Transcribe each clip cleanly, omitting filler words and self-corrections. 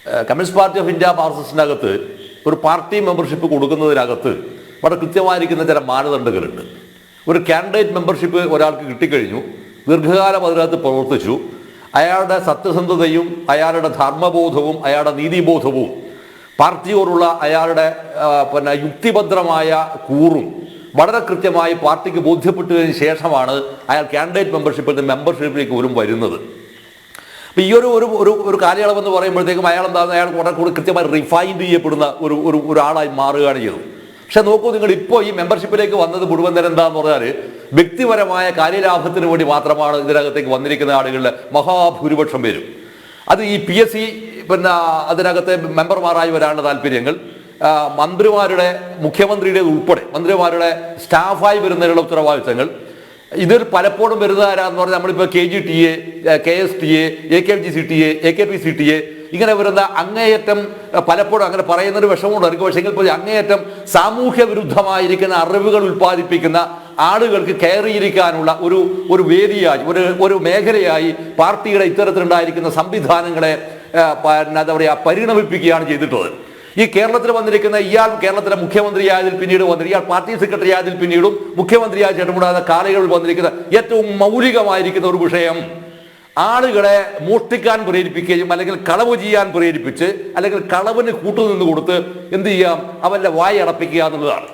Communist party of India മാർക്സിസ്റ്റിനകത്ത് ഒരു party membership കൊടുക്കുന്നതിനകത്ത് വളരെ കൃത്യമായിരിക്കുന്ന ചില മാനദണ്ഡങ്ങളുണ്ട്. ഒരു കാൻഡിഡേറ്റ് മെമ്പർഷിപ്പ് ഒരാൾക്ക് കിട്ടിക്കഴിഞ്ഞു, ദീർഘകാലം അതിനകത്ത് പ്രവർത്തിച്ചു, അയാളുടെ സത്യസന്ധതയും അയാളുടെ ധർമ്മബോധവും അയാളുടെ നീതിബോധവും പാർട്ടിയോടുള്ള അയാളുടെ യുക്തിഭദ്രമായ കൂറും വളരെ കൃത്യമായി പാർട്ടിക്ക് ബോധ്യപ്പെട്ടതിന് ശേഷമാണ് അയാൾ കാൻഡിഡേറ്റ് മെമ്പർഷിപ്പിൽ നിന്ന് മെമ്പർഷിപ്പിലേക്ക് പോലും വരുന്നത്. അപ്പോൾ ഈ ഒരു കാലയളവെന്ന് പറയുമ്പോഴത്തേക്കും അയാൾ വളരെ കൂടി കൃത്യമായി റിഫൈൻഡ് ചെയ്യപ്പെടുന്ന ഒരാളായി മാറുകയാണ് ചെയ്തത്. പക്ഷെ നോക്കൂ, നിങ്ങൾ ഇപ്പോൾ ഈ മെമ്പർഷിപ്പിലേക്ക് വന്നത് മുഴുവൻ നേരം എന്താന്ന് പറഞ്ഞാൽ വ്യക്തിപരമായ കാര്യലാഭത്തിന് വേണ്ടി മാത്രമാണ് ഇതിനകത്തേക്ക് വന്നിരിക്കുന്ന ആളുകളുടെ മഹാഭൂരിപക്ഷം പേരും. അത് ഈ PSC അതിനകത്തെ മെമ്പർമാരായി വരാനുള്ള താല്പര്യങ്ങൾ, മന്ത്രിമാരുടെ മുഖ്യമന്ത്രിയുടെ ഉൾപ്പെടെ മന്ത്രിമാരുടെ സ്റ്റാഫായി വരുന്നതിനുള്ള ഉത്തരവാദിത്തങ്ങൾ, ഇതിൽ പലപ്പോഴും വരുന്ന ആരാന്ന് പറഞ്ഞാൽ നമ്മളിപ്പോൾ KGTA, KSTA, AKGCTA, AKPCTA ഇങ്ങനെ വരുന്ന അങ്ങേയറ്റം പലപ്പോഴും അങ്ങനെ പറയുന്നൊരു വിഷമമുണ്ടായിരിക്കും. പക്ഷേ എങ്കിൽ പോലും അങ്ങേയറ്റം സാമൂഹ്യ വിരുദ്ധമായിരിക്കുന്ന അറിവുകൾ ഉൽപ്പാദിപ്പിക്കുന്ന ആളുകൾക്ക് കയറിയിരിക്കാനുള്ള ഒരു വേദിയായി ഒരു മേഖലയായി പാർട്ടിയുടെ ഇത്തരത്തിലുണ്ടായിരിക്കുന്ന സംവിധാനങ്ങളെ എന്താ പറയുക പരിണമിപ്പിക്കുകയാണ് ചെയ്തിട്ടുള്ളത്. ഈ കേരളത്തിൽ വന്നിരിക്കുന്ന ഇയാൾ കേരളത്തിലെ മുഖ്യമന്ത്രിയായതിൽ പിന്നീട് ഇയാൾ പാർട്ടി സെക്രട്ടറി ആയതിൽ പിന്നീടും മുഖ്യമന്ത്രിയായ ചേട്ടമുണ്ടാകുന്ന കാലയളവിൽ വന്നിരിക്കുന്ന ഏറ്റവും മൗലികമായിരിക്കുന്ന ഒരു വിഷയം ആളുകളെ മോഷ്ടിക്കാൻ പ്രേരിപ്പിക്കുകയും അല്ലെങ്കിൽ കളവ് ചെയ്യാൻ പ്രേരിപ്പിച്ച് അല്ലെങ്കിൽ കളവിന് കൂട്ടുനിന്ന് കൊടുത്ത് എന്ത് ചെയ്യാം, അവന്റെ വായ അടപ്പിക്കുക എന്നുള്ളതാണ്.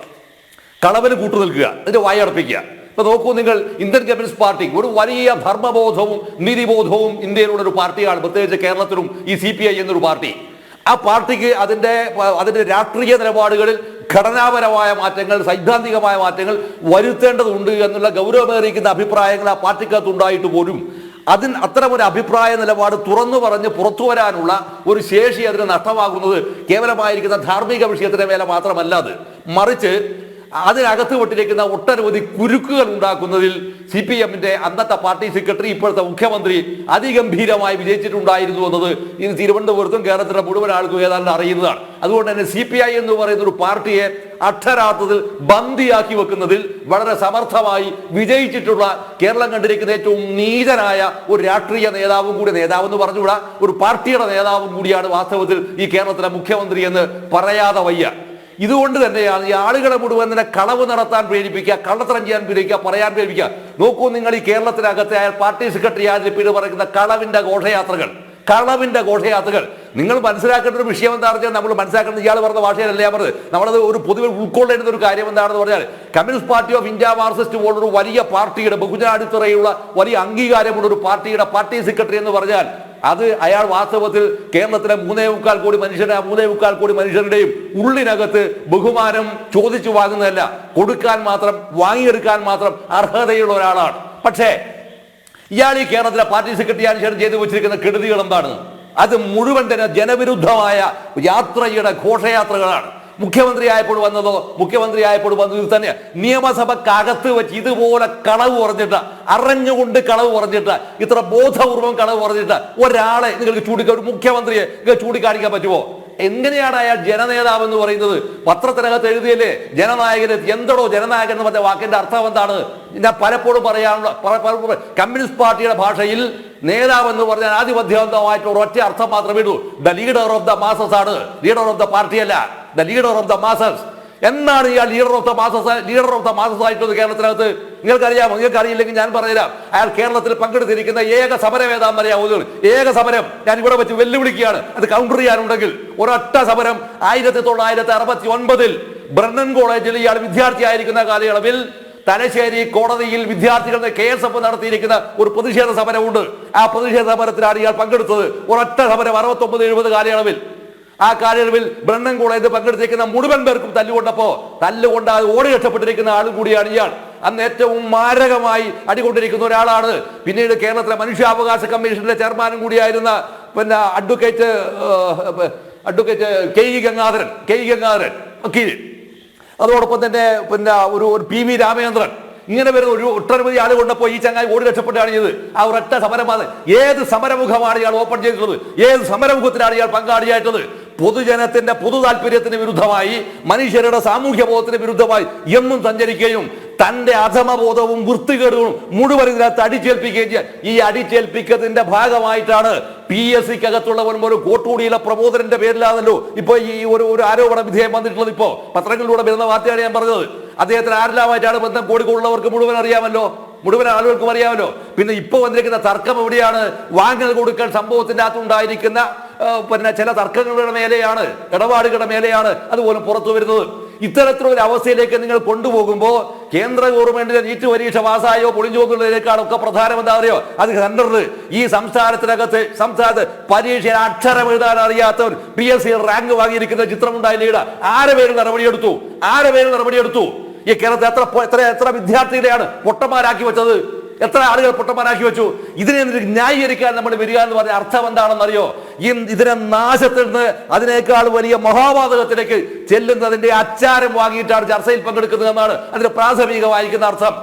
കളവിന് കൂട്ടുനിൽക്കുക, എന്നിട്ട് വായ അടപ്പിക്കുക. ഇപ്പൊ നോക്കൂ നിങ്ങൾ, ഇന്ത്യൻ കമ്മ്യൂണിസ്റ്റ് പാർട്ടിക്ക് ഒരു വലിയ ധർമ്മബോധവും നീതിബോധവും ഇന്ത്യയിലുള്ള ഒരു പാർട്ടിയാണ്, പ്രത്യേകിച്ച് കേരളത്തിലും ഈ CPI എന്നൊരു പാർട്ടി. ആ പാർട്ടിക്ക് അതിന്റെ രാഷ്ട്രീയ നിലപാടുകളിൽ ഘടനാപരമായ മാറ്റങ്ങൾ, സൈദ്ധാന്തികമായ മാറ്റങ്ങൾ വരുത്തേണ്ടതുണ്ട് എന്നുള്ള ഗൗരവമേറിയിക്കുന്ന അഭിപ്രായങ്ങൾ ആ പാർട്ടിക്കകത്ത് ഉണ്ടായിട്ട് പോലും അത്തരമൊരു അഭിപ്രായ നിലപാട് തുറന്നു പറഞ്ഞ് പുറത്തു വരാനുള്ള ഒരു ശേഷി അതിന് നഷ്ടമാകുന്നത് കേവലമായിരിക്കുന്ന ധാർമ്മിക വിഷയത്തിന്റെ മേലെ മാത്രമല്ല, അത് മറിച്ച് അതിനകത്ത് വിട്ടിരിക്കുന്ന ഒട്ടനവധി കുരുക്കുകൾ ഉണ്ടാക്കുന്നതിൽ CPMന്റെ അന്നത്തെ പാർട്ടി സെക്രട്ടറി ഇപ്പോഴത്തെ മുഖ്യമന്ത്രി അതിഗംഭീരമായി വിജയിച്ചിട്ടുണ്ടായിരുന്നു എന്നത് ഇത് തിരുവനന്തപുരത്തും കേരളത്തിലെ മുഴുവൻ ആൾക്കും ഏതാണ്ട് അറിയുന്നതാണ്. അതുകൊണ്ട് തന്നെ CPI എന്ന് പറയുന്ന ഒരു പാർട്ടിയെ അക്ഷരാർത്ഥത്തിൽ ബന്ദിയാക്കി വെക്കുന്നതിൽ വളരെ സമർത്ഥമായി വിജയിച്ചിട്ടുള്ള കേരളം കണ്ടിരിക്കുന്ന ഏറ്റവും നീചനായ ഒരു രാഷ്ട്രീയ നേതാവും കൂടി, നേതാവെന്ന് പറഞ്ഞുകൂടാ, ഒരു പാർട്ടിയുടെ നേതാവും കൂടിയാണ് വാസ്തവത്തിൽ ഈ കേരളത്തിലെ മുഖ്യമന്ത്രി എന്ന് പറയാതെ വയ്യ. ഇതുകൊണ്ട് തന്നെയാണ് ഈ ആളുകളെ മുഴുവൻ തന്നെ കളവ് നടത്താൻ പ്രേരിപ്പിക്കുക, കള്ളത്തരം ചെയ്യാൻ പ്രേരിപ്പിക്കുക, പറയാൻ പ്രേരിപ്പിക്കുക. നോക്കൂ നിങ്ങൾ, ഈ കേരളത്തിനകത്തെ അയാൾ പാർട്ടി സെക്രട്ടറി ആയതിൽ പിന്നെ പറയുന്ന കളവിന്റെ ഘോഷയാത്രകൾ നിങ്ങൾ മനസ്സിലാക്കേണ്ട ഒരു വിഷയം എന്താണെന്ന് വെച്ചാൽ, നമ്മൾ മനസ്സിലാക്കേണ്ടത് ഇയാൾ പറഞ്ഞ ഭാഷയിലല്ല ഞാൻ പറഞ്ഞത്, നമ്മളത് ഒരു പൊതുവെ ഉൾക്കൊള്ളേണ്ട ഒരു കാര്യം എന്താണെന്ന് പറഞ്ഞാൽ, communist party of India Marxist പോലൊരു വലിയ പാർട്ടിയുടെ ബഹുജനാടിത്തറയുള്ള വലിയ അംഗീകാരമുള്ള ഒരു പാർട്ടിയുടെ പാർട്ടി സെക്രട്ടറി എന്ന് പറഞ്ഞാൽ അത് അയാൾ വാസ്തവത്തിൽ കേരളത്തിലെ 3.25 കോടി മനുഷ്യരുടെ 3.25 കോടി മനുഷ്യരുടെയും ഉള്ളിനകത്ത് ബഹുമാനം ചോദിച്ചു വാങ്ങുന്നതല്ല, കൊടുക്കാൻ മാത്രം വാങ്ങിയെടുക്കാൻ മാത്രം അർഹതയുള്ള ഒരാളാണ്. പക്ഷേ ഇയാൾ ഈ കേരളത്തിലെ പാർട്ടി സെക്രട്ടറി ശേഷം ചെയ്തു വെച്ചിരിക്കുന്ന കെടുതികൾ എന്താണ്? അത് മുഴുവൻ തന്നെ ജനവിരുദ്ധമായ യാത്രയുടെ ഘോഷയാത്രകളാണ്. മുഖ്യമന്ത്രിയായപ്പോൾ വന്നത് ഇത് തന്നെ. നിയമസഭക്കകത്ത് വെച്ച് ഇതുപോലെ കളവ് പറഞ്ഞിട്ട്, അറിഞ്ഞുകൊണ്ട് കളവ് പറഞ്ഞിട്ട്, ഇത്ര ബോധപൂർവം കളവ് പറഞ്ഞിട്ട് ഒരാളെ നിങ്ങൾക്ക് ഒരു മുഖ്യമന്ത്രിയെ ചൂണ്ടിക്കാണിക്കാൻ പറ്റുമോ? എങ്ങനെയാണ് അയാൾ ജനനേതാവ് എന്ന് പറയുന്നത്? പത്രത്തിനകത്ത് എഴുതിയല്ലേ ജനനായകന്. എന്തോടോ ജനനായകൻ എന്ന് പറഞ്ഞ വാക്കിന്റെ അർത്ഥം എന്താണ്? ഞാൻ പലപ്പോഴും കമ്മ്യൂണിസ്റ്റ് പാർട്ടിയുടെ ഭാഷയിൽ നേതാവ് എന്ന് പറഞ്ഞാൽ ആധിപത്യമായിട്ട് ഒരൊറ്റ അർത്ഥം മാത്രമേ ഉള്ളൂ. The leader of the masses ആണ്, ലീഡർ ഓഫ് ദ പാർട്ടി അല്ല, the leader of the masses. എന്നാണ് ഇയാൾ ലീഡർ ഓഫ് ദ മാസസ് ആയിട്ടുള്ളത് കേരളത്തിനകത്ത്? നിങ്ങൾക്കറിയാമോ? നിങ്ങൾക്ക് അറിയില്ലെങ്കിൽ ഞാൻ പറഞ്ഞുതരാം. അയാൾ കേരളത്തിൽ പങ്കെടുത്തിരിക്കുന്ന ഏക സമരം ഏതാണെന്ന് അറിയാമോ? ഏക സമരം ഞാൻ ഇവിടെ വെച്ച് വെല്ലുവിളിക്കുകയാണ്. അത് കൗണ്ടർ ചെയ്യാനുണ്ടെങ്കിൽ ഒരൊറ്റ സമരം 1969 ബ്രണ്ണൻ കോളേജിൽ ഇയാൾ വിദ്യാർത്ഥിയായിരിക്കുന്ന കാലയളവിൽ തലശ്ശേരി കോടതിയിൽ വിദ്യാർത്ഥികൾ KSF നടത്തിയിരിക്കുന്ന ഒരു പ്രതിഷേധ സമരമുണ്ട്. ആ പ്രതിഷേധ സമരത്തിലാണ് ഇയാൾ പങ്കെടുത്തത്. ഒരൊറ്റ സമരം 69-70 കാലയളവിൽ. ആ കാലയളവിൽ ബ്രണ്ണൻ കോളേജിൽ പങ്കെടുത്തിരിക്കുന്ന മുഴുവൻ പേർക്കും തല്ലുകൊണ്ട് ഓടി രക്ഷപ്പെട്ടിരിക്കുന്ന ആളും കൂടിയാണ് ഇയാൾ. അന്ന് ഏറ്റവും മാരകമായി അടികൊണ്ടിരിക്കുന്ന ഒരാളാണ്. പിന്നീട് കേരളത്തിലെ മനുഷ്യാവകാശ കമ്മീഷന്റെ ചെയർമാനും കൂടിയായിരുന്ന അഡ്വക്കേറ്റ് കെ ഇ ഗംഗാധരൻ വക്കീൽ. അതോടൊപ്പം തന്നെ ഒരു PV രാമചന്ദ്രൻ. ഇങ്ങനെ വരുന്ന ഒരു ഒട്ടനവധി ആൾ കൊണ്ടപ്പോൾ ഈ ചങ്ങായി ഓടി രക്ഷപ്പെട്ടാണ് ചെയ്തത്. ആ ഒരൊറ്റ സമരമാണ്. ഏത് സമരമുഖമാണ് ഇയാൾ ഓപ്പൺ ചെയ്തിട്ടുള്ളത്? ഏത് സമരമുഖത്തിലാണ് ഇയാൾ പങ്കാളിയായിട്ടുള്ളത്? പൊതുജനത്തിന്റെ പൊതു താല്പര്യത്തിന് വിരുദ്ധമായി, മനുഷ്യരുടെ സാമൂഹ്യ ബോധത്തിന് വിരുദ്ധമായി എന്നും സഞ്ചരിക്കുകയും തന്റെ അധമബോധവും വൃത്തികേടുകളും മുഴുവൻ ഇതിനകത്ത് അടിച്ചേൽപ്പിക്കുകയും ചെയ്യാൻ ഈ അടിച്ചേൽപ്പിക്കുന്നതിന്റെ ഭാഗമായിട്ടാണ് PSC അകത്തുള്ള ഒരു കോട്ടൂടിയിലെ പ്രബോധനന്റെ പേരിലാണല്ലോ ഇപ്പൊ ഈ ഒരു ആരോപണ വിധേയം വന്നിട്ടുള്ളത്. ഇപ്പോ പത്രങ്ങളിലൂടെ വരുന്ന വാർത്തയാണ് ഞാൻ പറഞ്ഞത്. അദ്ദേഹത്തിന് ആരെല്ലാമായിട്ടാണ് ബന്ധം കോഴിക്കോടുള്ളവർക്ക് മുഴുവൻ അറിയാമല്ലോ, മുഴുവൻ ആളുകൾക്കും അറിയാമല്ലോ. പിന്നെ ഇപ്പൊ വന്നിരിക്കുന്ന തർക്കം എവിടെയാണ്? വാങ്ങൽ കൊടുക്കൽ സംഭവത്തിന്റെ അകത്തുണ്ടായിരിക്കുന്ന ചില തർക്കങ്ങളുടെ മേലെയാണ്, ഇടപാടുകളുടെ മേലെയാണ് അതുപോലെ പുറത്തു വരുന്നത്. ഇത്തരത്തിലൊരു അവസ്ഥയിലേക്ക് നിങ്ങൾ കൊണ്ടുപോകുമ്പോൾ കേന്ദ്ര ഗവൺമെന്റിന്റെ നീറ്റ് പരീക്ഷ പാസ്സായോ പൊളിഞ്ഞു പോകുന്നതിനേക്കാളൊക്കെ പ്രധാനം എന്താ അറിയോ? അത് സെന്ററിൽ ഈ സംസ്ഥാനത്ത് പരീക്ഷ അക്ഷരം എഴുതാൻ അറിയാത്തവർ PSC റാങ്ക് വാങ്ങിയിരിക്കുന്ന ചിത്രമുണ്ടായില്ല. ആരെ പേരിൽ നടപടിയെടുത്തു? ഈ കേരളത്തിൽ എത്ര വിദ്യാർത്ഥികളെയാണ് പൊട്ടന്മാരാക്കി വെച്ചത്? എത്ര ആളുകൾ പൊട്ടന്മാരാക്കി വെച്ചു? ഇതിനെ ന്യായീകരിക്കാൻ നമ്മൾ വരിക എന്ന് പറഞ്ഞ അർത്ഥം എന്താണെന്നറിയോ? ഇതിനെ നാശത്തിൽ നിന്ന് അതിനേക്കാൾ വലിയ മഹാപാതകത്തിലേക്ക് ചെല്ലുന്നതിന്റെ അച്ചാരം വാങ്ങിയിട്ടാണ് ചർച്ചയിൽ പങ്കെടുക്കുന്നത് എന്നാണ് അതിന് പ്രാഥമികമായിരിക്കുന്ന അർത്ഥം.